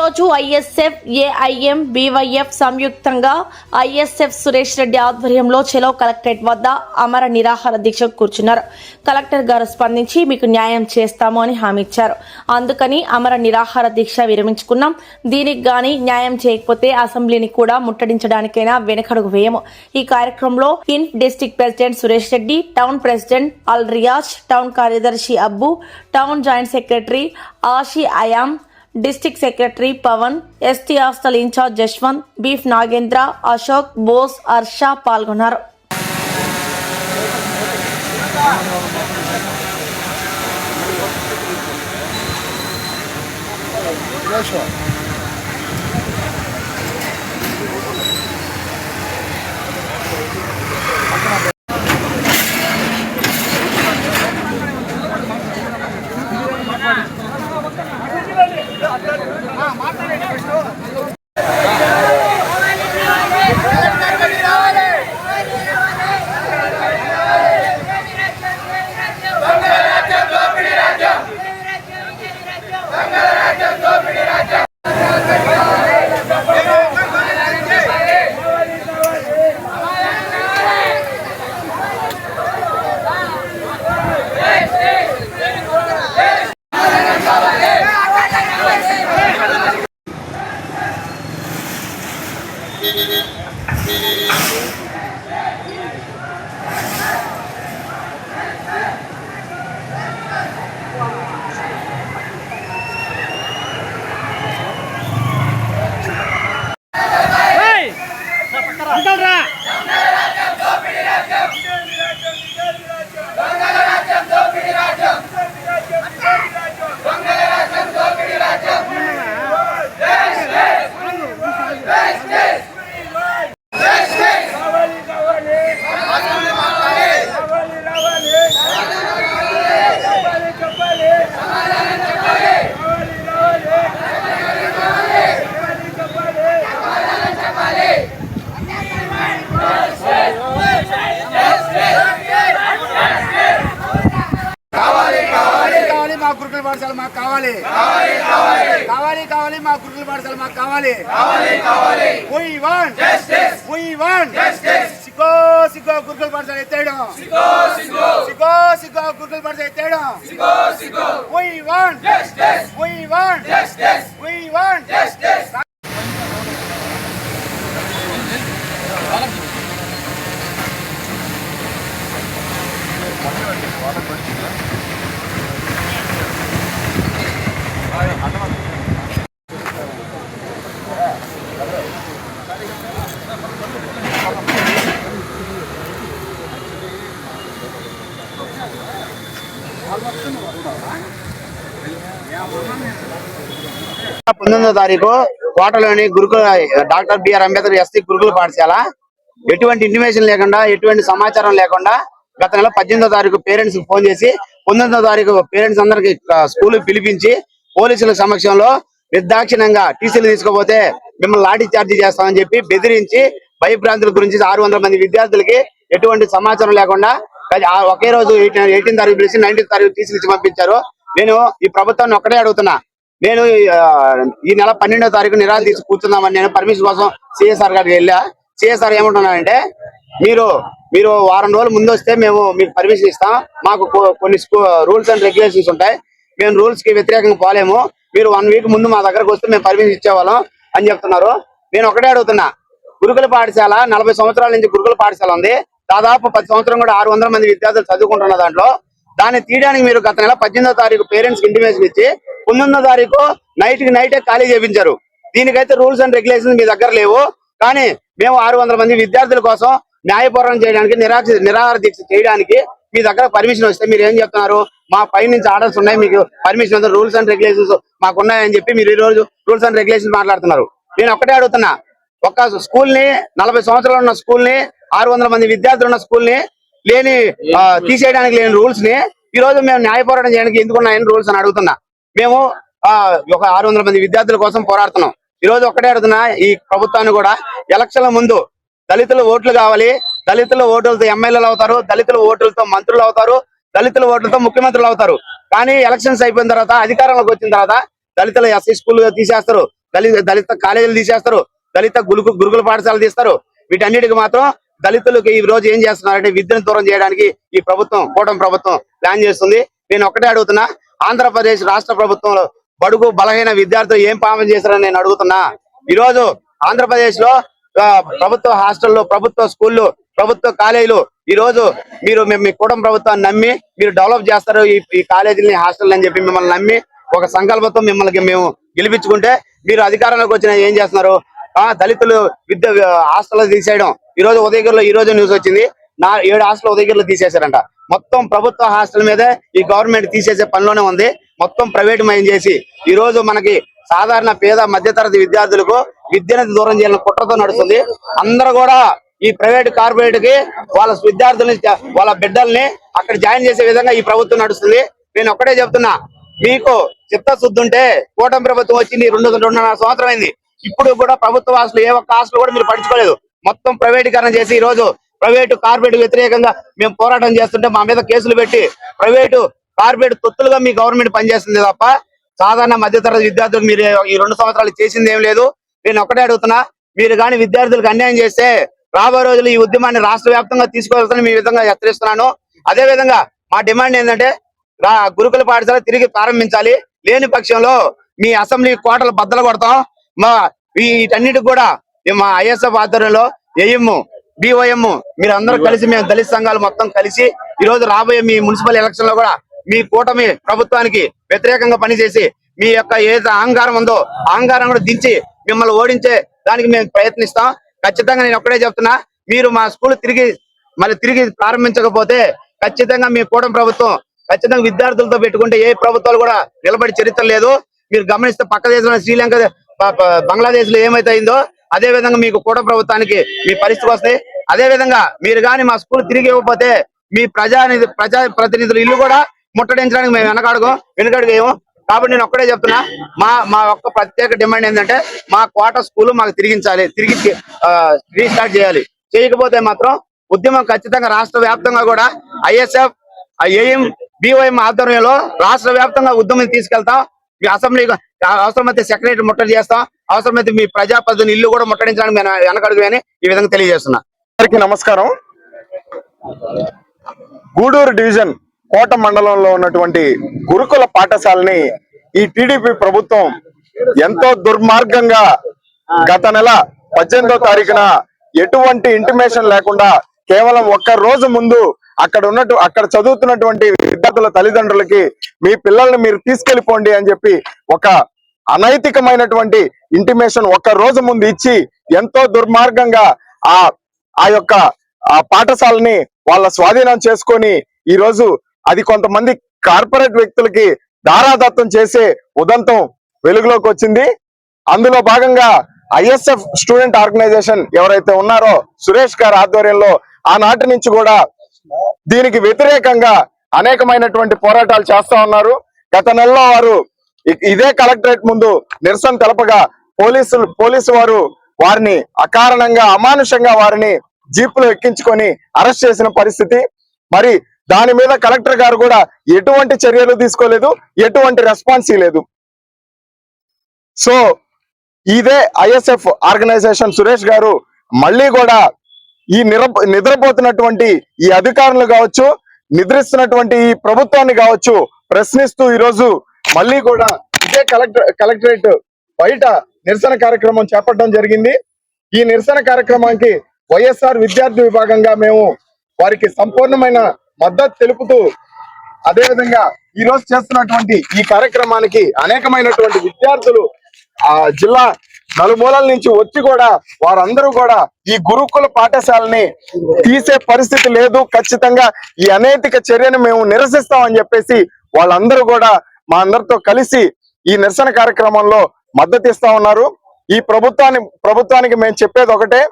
రోజు ISF AIM బీవైఎఫ్ సంయుక్తంగా ISF Suresh Reddy ఆధ్వర్యంలో చెలో కలెక్టరేట్ వద్ద అమర నిరాహార దీక్ష కూర్చున్నారు. కలెక్టర్ గారు స్పందించి మీకు న్యాయం చేస్తాము అని హామీ ఇచ్చారు. అందుకని అమర నిరాహార దీక్ష విరమించుకున్నాం. దీనికి గాని న్యాయం చేయకపోతే అసెంబ్లీని కూడా ముట్టడించడానికైనా వెనకడుగు వేయము. ఈ కార్యక్రమంలో ఇన్ఫ్ district president Suresh Reddy, town president Al Riaz, town కార్యదర్శి Abbu, town joint secretary Ashi Ayam, district secretary Pavan, ST hostel incharge Jashwant, బీఫ్ నాగేంద్ర, అశోక్, బోస్, హర్ష పాల్గొన్నారు. గురుకుల పాఠశాల మాకు కావాలి, కావాలి కావాలి మా గురుకుల పాఠశాల మాకు కావాలి. సిగ్గో సిగ్గో గురుకుల పాఠశాల ఎత్తేయడం, సిగ్గో సిగ్గో గురుకుల పాఠశాల ఎత్తేయడం. We want justice. We want justice. We want justice. తారీఖు కోటలోని గురుకుల డాక్టర్ బిఆర్ అంబేద్కర్ ఎస్టీ గురుకుల పాఠశాల ఎటువంటి ఇంటిమేషన్ లేకుండా, ఎటువంటి సమాచారం లేకుండా గత నెల 18వ తారీఖు పేరెంట్స్ ఫోన్ చేసి 19వ తారీఖు పేరెంట్స్ అందరికి స్కూల్ పిలిపించి పోలీసుల సమక్షంలో నిర్దాక్షిణ్యంగా టీసీలు తీసుకోపోతే మిమ్మల్ని లాఠీ చార్జీ చేస్తామని చెప్పి బెదిరించి భయభ్రాంతుల గురించి 600 మంది విద్యార్థులకి ఎటువంటి సమాచారం లేకుండా ఒకే రోజు 18వ తారీఖు పిలిచి 19వ తారీఖు టీసీలు ఇచ్చి పంపించారు. నేను ఈ ప్రభుత్వాన్ని ఒక్కడే అడుగుతున్నా, నేను ఈ నెల 12వ తారీఖు నిరాహార దీక్ష కూర్చుందామని నేను పర్మిషన్ కోసం సిఎస్ఆర్ గారికి వెళ్ళా. సిఎస్ఆర్ ఏమంటున్నానంటే, మీరు వారం రోజులు ముందు వస్తే మేము మీకు పర్మిషన్ ఇస్తాం, మాకు కొన్ని రూల్స్ అండ్ రెగ్యులేషన్స్ ఉంటాయి, మేము రూల్స్ కి వ్యతిరేకంగా పోలేము, మీరు 1 వీక్ ముందు మా దగ్గరకు వస్తే మేము పర్మిషన్ ఇచ్చేవాళ్ళం అని చెప్తున్నారు. నేను ఒకటే అడుగుతున్నా, గురుకుల పాఠశాల 40 సంవత్సరాల నుంచి గురుకుల పాఠశాల ఉంది, దాదాపు 10 సంవత్సరం కూడా 600 మంది విద్యార్థులు చదువుకుంటున్న దాంట్లో దాన్ని తీయడానికి మీరు గత నెల 18వ తారీఖు పేరెంట్స్ కి ఇంటిమేషన్ ఇచ్చి 19వ తారీఖు నైటే ఖాళీ చేయించారు. దీనికైతే రూల్స్ అండ్ రెగ్యులేషన్స్ మీ దగ్గర లేవు, కానీ మేము 600 మంది విద్యార్థుల కోసం న్యాయపోరాటం చేయడానికి నిరాహార దీక్ష చేయడానికి మీ దగ్గర పర్మిషన్ వస్తే మీరు ఏం చెప్తున్నారు, మా పై నుంచి ఆర్డర్స్ ఉన్నాయి, మీకు పర్మిషన్ ఉంది, రూల్స్ అండ్ రెగ్యులేషన్స్ మాకు ఉన్నాయని చెప్పి మీరు ఈ రోజు రూల్స్ అండ్ రెగ్యులేషన్స్ మాట్లాడుతున్నారు. నేను ఒక్కటే అడుగుతున్నా, ఒక స్కూల్ ని 40 సంవత్సరాలు ఉన్న స్కూల్ ని 600 మంది విద్యార్థులు ఉన్న స్కూల్ ని తీసేయడానికి లేని రూల్స్ ని ఈ రోజు మేము న్యాయ పోరాటం చేయడానికి ఎందుకున్నాయని రూల్స్ అని అడుగుతున్నా. మేము ఒక 600 మంది విద్యార్థుల కోసం పోరాడుతున్నాం. ఈ రోజు ఒక్కటే అడుగుతున్నా, ఈ ప్రభుత్వాన్ని కూడా ఎలక్షన్ల ముందు దళితుల ఓట్లు కావాలి, దళితుల ఓట్లతో ఎమ్మెల్యేలు అవుతారు, దళితుల ఓట్లతో మంత్రులు అవుతారు, దళితుల ఓట్లతో ముఖ్యమంత్రులు అవుతారు. కానీ ఎలక్షన్స్ అయిపోయిన తర్వాత, అధికారంలోకి వచ్చిన తర్వాత దళితుల ఎస్సీ స్కూల్ తీసేస్తారు, దళిత కాలేజీలు తీసేస్తారు, దళిత గురుకుల పాఠశాలలు తీస్తారు. వీటన్నిటికి మాత్రం దళితులకు ఈ రోజు ఏం చేస్తున్నారంటే విద్యను దూరం చేయడానికి ఈ ప్రభుత్వం, కూటమి ప్రభుత్వం ప్లాన్ చేస్తుంది. నేను ఒక్కటే అడుగుతున్నా, ఆంధ్రప్రదేశ్ రాష్ట్ర ప్రభుత్వంలో బడుగు బలహీన విద్యార్థులు ఏం పాపం చేశారని నేను అడుగుతున్నా. ఈ రోజు ఆంధ్రప్రదేశ్ లో ప్రభుత్వ హాస్టల్లో, ప్రభుత్వ స్కూళ్ళు, ప్రభుత్వ కాలేజీలు ఈ రోజు మీరు మీ కూటమి ప్రభుత్వాన్ని నమ్మి మీరు డెవలప్ చేస్తారు ఈ కాలేజీలని, హాస్టల్ అని చెప్పి మిమ్మల్ని నమ్మి ఒక సంకల్పంతో మిమ్మల్ని మేము గెలిపించుకుంటే మీరు అధికారంలోకి వచ్చిన ఏం చేస్తున్నారు? దళితులు విద్య హాస్టల్ తీసేయడం. ఈ రోజు ఉదయగిరిలో ఈ రోజు న్యూస్ వచ్చింది, 7 హాస్టల్ ఉదయగిరిలో తీసేశారంట. మొత్తం ప్రభుత్వ హాస్టల్ మీదే ఈ గవర్నమెంట్ తీసేసే పనిలోనే ఉంది. మొత్తం ప్రైవేట్ మయం చేసి ఈ రోజు మనకి సాధారణ పేద మధ్యతరగతి విద్యార్థులకు విద్యను దూరం చేయాలని కుట్రతో నడుస్తుంది. అందరూ కూడా ఈ ప్రైవేట్ కార్పొరేట్ కి వాళ్ళ విద్యార్థుల్ని, వాళ్ళ బిడ్డల్ని అక్కడ జాయిన్ చేసే విధంగా ఈ ప్రభుత్వం నడుస్తుంది. నేను ఒక్కటే చెప్తున్నా, మీకు చిత్తశుద్ధి ఉంటే కూటమి ప్రభుత్వం వచ్చింది 2.5 సంవత్సరం అయింది. ఇప్పుడు కూడా ప్రభుత్వ హాస్టల్ ఏ ఒక్క హాస్టల్ కూడా మీరు పట్టించుకోలేదు. మొత్తం ప్రైవేటీకరణ చేసి ఈ రోజు ప్రైవేటు కార్పొరేట్ వ్యతిరేకంగా మేము పోరాటం చేస్తుంటే మా మీద కేసులు పెట్టి ప్రైవేటు కార్పొరేట్ తొత్తులుగా మీ గవర్నమెంట్ పనిచేస్తుంది తప్ప సాధారణ మధ్యతరగతి విద్యార్థులు మీరు ఈ 2 సంవత్సరాలు చేసింది ఏం లేదు. నేను ఒక్కటే అడుగుతున్నా, మీరు కానీ విద్యార్థులకు అన్యాయం చేస్తే రాబోయే రోజులు ఈ ఉద్యమాన్ని రాష్ట్ర వ్యాప్తంగా తీసుకోవాలని మీ విధంగా హెచ్చరిస్తున్నాను. అదే విధంగా మా డిమాండ్ ఏంటంటే గురుకుల పాఠశాల తిరిగి ప్రారంభించాలి. లేని పక్షంలో మీ అసెంబ్లీ కోటలు బద్దలు కొడతాం. మా వీటన్నిటికి కూడా మా ఐఎస్ఎఫ్ ఆధ్వర్యంలో ఏఎం, బిఓఎం మీరు అందరూ కలిసి, మేము దళిత సంఘాలు మొత్తం కలిసి ఈ రోజు రాబోయే మీ మున్సిపల్ ఎలక్షన్ లో కూడా మీ కూటమి ప్రభుత్వానికి వ్యతిరేకంగా పనిచేసి మీ యొక్క ఏదైతే అహంకారం ఉందో అహంకారం కూడా దించి మిమ్మల్ని ఓడించే దానికి మేము ప్రయత్నిస్తాం. ఖచ్చితంగా నేను ఒక్కడే చెప్తున్నా, మీరు మా స్కూల్ తిరిగి ప్రారంభించకపోతే ఖచ్చితంగా మీ కూటమి ప్రభుత్వం ఖచ్చితంగా విద్యార్థులతో పెట్టుకుంటే ఏ ప్రభుత్వాలు కూడా నిలబడి చరిత్ర లేదు. మీరు గమనిస్తే పక్క దేశంలో శ్రీలంక, బంగ్లాదేశ్ లో ఏమైతే అయిందో అదే విధంగా మీకు కూటమి ప్రభుత్వానికి మీ పరిస్థితి వస్తాయి. అదే విధంగా మీరు కానీ మా స్కూల్ తిరిగి ఇవ్వకపోతే మీ ప్రజా ప్రతినిధులు ఇల్లు కూడా ముట్టడించడానికి మేము వెనుకడుగేమో. కాబట్టి నేను ఒక్కడే చెప్తున్నా, మా ఒక్క ప్రత్యేక డిమాండ్ ఏంటంటే మా కోట స్కూల్ మాకు తిరిగి రీస్టార్ట్ చేయాలి. చేయకపోతే మాత్రం ఉద్యమం ఖచ్చితంగా రాష్ట్ర వ్యాప్తంగా కూడా ఐఎస్ఎఫ్, ఏఎం, బిఓఎం ఆధ్వర్యంలో రాష్ట్ర వ్యాప్తంగా ఉద్యమం తీసుకెళ్తాం. మీ అసెంబ్లీ అవసరమైతే సెక్రటరీ ముట్టడి చేస్తాం, అవసరమైతే మీ ప్రజాప్రతినిధులు ఇల్లు కూడా ముట్టడించడానికి మేము వెనకడుగు అని ఈ విధంగా తెలియజేస్తున్నా. అందరికీ నమస్కారం. గూడూరు డివిజన్ కోట మండలంలో ఉన్నటువంటి గురుకుల పాఠశాలని ఈ టీడీపీ ప్రభుత్వం ఎంతో దుర్మార్గంగా గత నెల 18వ తారీఖున ఎటువంటి ఇంటిమేషన్ లేకుండా కేవలం ఒక్క రోజు ముందు అక్కడ చదువుతున్నటువంటి విద్యార్థుల తల్లిదండ్రులకి మీ పిల్లల్ని మీరు తీసుకెళ్లిపోండి అని చెప్పి ఒక అనైతికమైనటువంటి ఇంటిమేషన్ ఒక్క రోజు ముందు ఇచ్చి ఎంతో దుర్మార్గంగా ఆ యొక్క పాఠశాలని వాళ్ళ స్వాధీనం చేసుకొని ఈ రోజు అది కొంతమంది కార్పొరేట్ వ్యక్తులకి దారాదత్తం చేసే ఉదంతం వెలుగులోకి వచ్చింది. అందులో భాగంగా ఐఎస్ఎఫ్ స్టూడెంట్ ఆర్గనైజేషన్ ఎవరైతే ఉన్నారో సురేష్ గారి ఆధ్వర్యంలో ఆనాటి నుంచి కూడా దీనికి వ్యతిరేకంగా అనేకమైనటువంటి పోరాటాలు చేస్తా ఉన్నారు. గత నెలలో వారు ఇదే కలెక్టరేట్ ముందు నిరసన తెలపగా పోలీసు వారు వారిని అకారణంగా, అమానుషంగా వారిని జీపులో ఎక్కించుకొని అరెస్ట్ చేసిన పరిస్థితి. మరి దాని మీద కలెక్టర్ గారు కూడా ఎటువంటి చర్యలు తీసుకోలేదు, ఎటువంటి రెస్పాన్స్ లేదు. సో ఇదే ఐఎస్ఎఫ్ ఆర్గనైజేషన్ సురేష్ గారు మళ్ళీ కూడా ఈ నిద్రపోతున్నటువంటి ఈ అధికారులు కావచ్చు, నిద్రిస్తున్నటువంటి ఈ ప్రభుత్వాన్ని కావచ్చు ప్రశ్నిస్తూ ఈరోజు మళ్ళీ కూడా ఇదే కలెక్టరేట్ బయట నిరసన కార్యక్రమం చేపట్టడం జరిగింది. ఈ నిరసన కార్యక్రమానికి వైఎస్ఆర్ విద్యార్థి విభాగంగా మేము వారికి సంపూర్ణమైన మద్దతు తెలుపుతూ, అదేవిధంగా ఈ రోజు చేస్తున్నటువంటి ఈ కార్యక్రమానికి అనేకమైనటువంటి విద్యార్థులు జిల్లా నలుమూలల నుంచి వచ్చి కూడా వారందరూ కూడా ఈ గురుకుల పాఠశాలని తీసే పరిస్థితి లేదు, ఖచ్చితంగా ఈ అనైతిక చర్యను మేము నిరసిస్తామని చెప్పేసి వాళ్ళందరూ కూడా మా అందరితో కలిసి ఈ నిరసన కార్యక్రమంలో మద్దతు ఇస్తా ఉన్నారు. ఈ ప్రభుత్వానికి మేము చెప్పేది ఒకటే,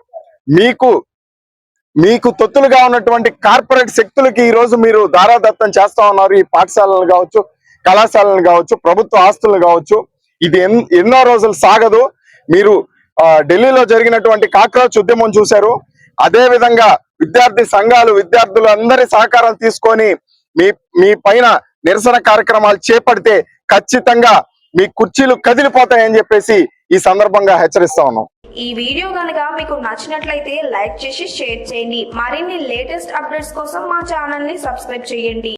మీకు తొత్తులుగా ఉన్నటువంటి కార్పొరేట్ శక్తులకి ఈ రోజు మీరు దారాదత్తం చేస్తా ఉన్నారు. ఈ పాఠశాలను కావచ్చు, కళాశాలను కావచ్చు, ప్రభుత్వ ఆస్తులను కావచ్చు. ఇది ఎన్నో రోజులు సాగదు. మీరు ఢిల్లీలో జరిగినటువంటి కాక్రోచ్ ఉద్యమం చూశారు. అదే విధంగా విద్యార్థి సంఘాలు, విద్యార్థులు అందరి సహకారం తీసుకొని మీ పైన నిరసన కార్యక్రమాలు చేపడితే ఖచ్చితంగా మీ కుర్చీలు కదిలిపోతాయని చెప్పేసి ఈ సందర్భంగా హెచ్చరిస్తా ఉన్నాం. ఈ వీడియో గనక మీకు నచ్చినట్లయితే లైక్ చేసి షేర్ చేయండి. మరిన్ని లేటెస్ట్ అప్డేట్స్ కోసం మా ఛానల్ ని సబ్స్క్రైబ్ చేయండి.